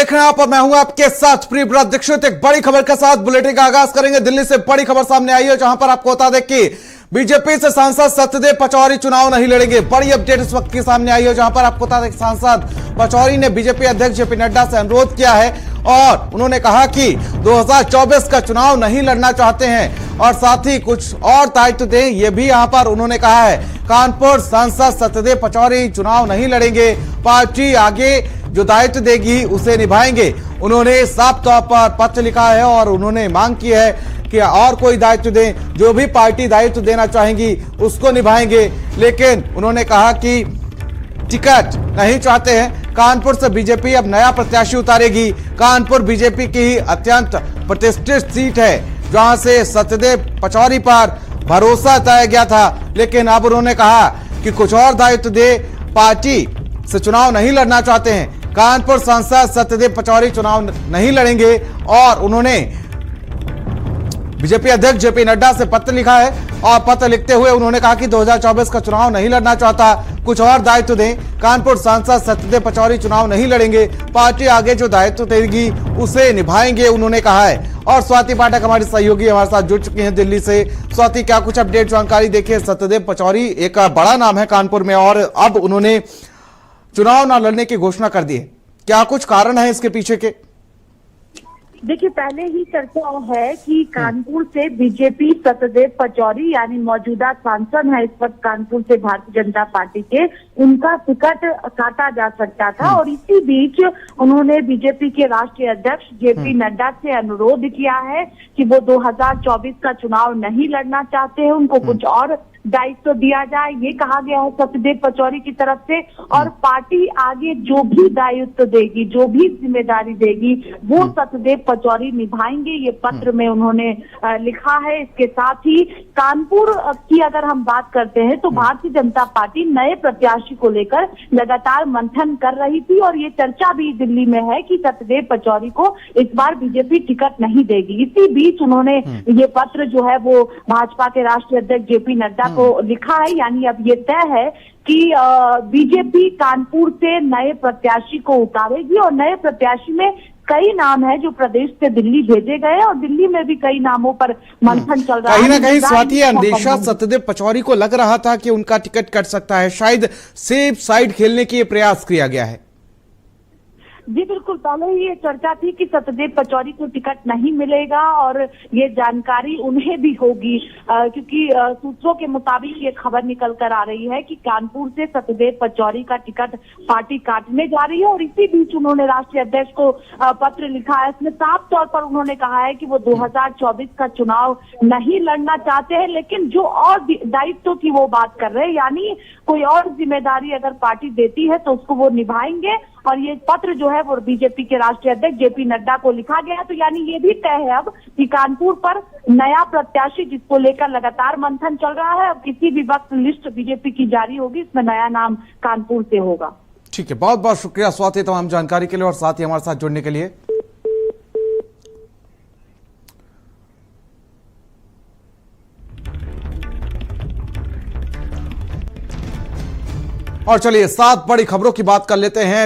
देख रहे हैं आप और मैं हूं आपके साथ प्रियव्रत दीक्षित। एक बड़ी खबर के साथ बुलेटिन का आगाज करेंगे। दिल्ली से बड़ी खबर सामने आई है, जहां पर आपको बता दें कि बीजेपी से सांसद सत्यदेव पचौरी चुनाव नहीं लड़ेंगे। बड़ी अपडेट इस वक्त की सामने आई है, जहां पर आपको बता दें कि सांसद पचौरी ने बीजेपी अध्यक्ष जेपी नड्डा से अनुरोध किया है और उन्होंने कहा कि 2024 का चुनाव नहीं लड़ना चाहते हैं और साथ ही कुछ और दायित्व दें, यह भी यहां पर उन्होंने कहा है। कानपुर सांसद सत्यदेव पचौरी चुनाव नहीं लड़ेंगे, पार्टी आगे जो दायित्व देगी उसे निभाएंगे। उन्होंने साफ तौर पर पत्र लिखा है और उन्होंने मांग की है कि और कोई दायित्व दें, जो भी पार्टी दायित्व देना चाहेंगी उसको निभाएंगे। लेकिन उन्होंने कहा कि टिकट नहीं चाहते हैं। कानपुर से बीजेपी अब नया प्रत्याशी उतारेगी। कानपुर बीजेपी की ही अत्यंत प्रतिष्ठित सीट है, जहां से सत्यदेव पचौरी पर भरोसा जताया गया था, लेकिन अब उन्होंने कहा कि कुछ और दायित्व दे, पार्टी से चुनाव नहीं लड़ना चाहते हैं। कानपुर सांसद सत्यदेव पचौरी चुनाव नहीं लड़ेंगे और उन्होंने बीजेपी अध्यक्ष जेपी नड्डा से पत्र लिखा है और पत्र लिखते हुए उन्होंने कहा कि 2024 का चुनाव नहीं लड़ना चाहता, कुछ और दायित्व दें। कानपुर सांसद सत्यदेव पचौरी चुनाव नहीं लड़ेंगे, पार्टी आगे जो दायित्व देगी उसे निभाएंगे, उन्होंने कहा है। और स्वाति पाठक हमारी सहयोगी हमारे साथ जुड़ चुकी हैं दिल्ली से। स्वाति, क्या कुछ अपडेट जानकारी देखिए। सत्यदेव पचौरी एक बड़ा नाम है कानपुर में और अब उन्होंने चुनाव न लड़ने की घोषणा कर दी है, क्या कुछ कारण है इसके पीछे के? देखिए, पहले ही चर्चा है कि कानपुर से बीजेपी सत्यदेव पचौरी यानी मौजूदा सांसद है इस वक्त कानपुर से भारतीय जनता पार्टी के, उनका टिकट काटा जा सकता था। और इसी बीच उन्होंने बीजेपी के राष्ट्रीय अध्यक्ष जेपी नड्डा से अनुरोध किया है कि वो 2024 का चुनाव नहीं लड़ना चाहते हैं, उनको कुछ और दायित्व दिया जाए, ये कहा गया है सत्यदेव पचौरी की तरफ से। और पार्टी आगे जो भी दायित्व देगी, जो भी जिम्मेदारी देगी, वो सत्यदेव पचौरी निभाएंगे, ये पत्र में उन्होंने लिखा है। इसके साथ ही कानपुर की अगर हम बात करते हैं तो भारतीय जनता पार्टी नए प्रत्याशी को लेकर लगातार मंथन कर रही थी और ये चर्चा भी दिल्ली में है कि सत्यदेव पचौरी को इस बार बीजेपी टिकट नहीं देगी। इसी बीच उन्होंने ये पत्र जो है वो भाजपा के राष्ट्रीय अध्यक्ष जेपी नड्डा को लिखा है। यानी अब ये तय है कि बीजेपी कानपुर से नए प्रत्याशी को उतारेगी और नए प्रत्याशी में कई नाम है जो प्रदेश से दिल्ली भेजे गए और दिल्ली में भी कई नामों पर मंथन चल रहा है। कहीं ना कहीं स्वाति अंदेशा सत्यदेव पचौरी को लग रहा था कि उनका टिकट कट सकता है, शायद सेफ साइड खेलने की प्रयास किया गया है। जी बिल्कुल, पहले ही ये चर्चा थी कि सत्यदेव पचौरी को टिकट नहीं मिलेगा और ये जानकारी उन्हें भी होगी, क्योंकि सूत्रों के मुताबिक ये खबर निकल कर आ रही है कि कानपुर से सत्यदेव पचौरी का टिकट पार्टी काटने जा रही है। और इसी बीच उन्होंने राष्ट्रीय अध्यक्ष को पत्र लिखा है। इसमें साफ तौर पर उन्होंने कहा है कि वो 2024 का चुनाव नहीं लड़ना चाहते हैं, लेकिन जो और दायित्व की वो बात कर रहे हैं, यानी कोई और जिम्मेदारी अगर पार्टी देती है तो उसको वो निभाएंगे। और ये पत्र जो है वो बीजेपी के राष्ट्रीय अध्यक्ष जेपी नड्डा को लिखा गया है। तो यानी ये भी तय है अब कि कानपुर पर नया प्रत्याशी, जिसको लेकर लगातार मंथन चल रहा है, अब किसी भी वक्त लिस्ट बीजेपी की जारी होगी, इसमें नया नाम कानपुर से होगा। ठीक है, बहुत बहुत शुक्रिया स्वाति तमाम जानकारी के लिए और साथ ही हमारे साथ जुड़ने के लिए। और चलिए 7 बड़ी खबरों की बात कर लेते हैं।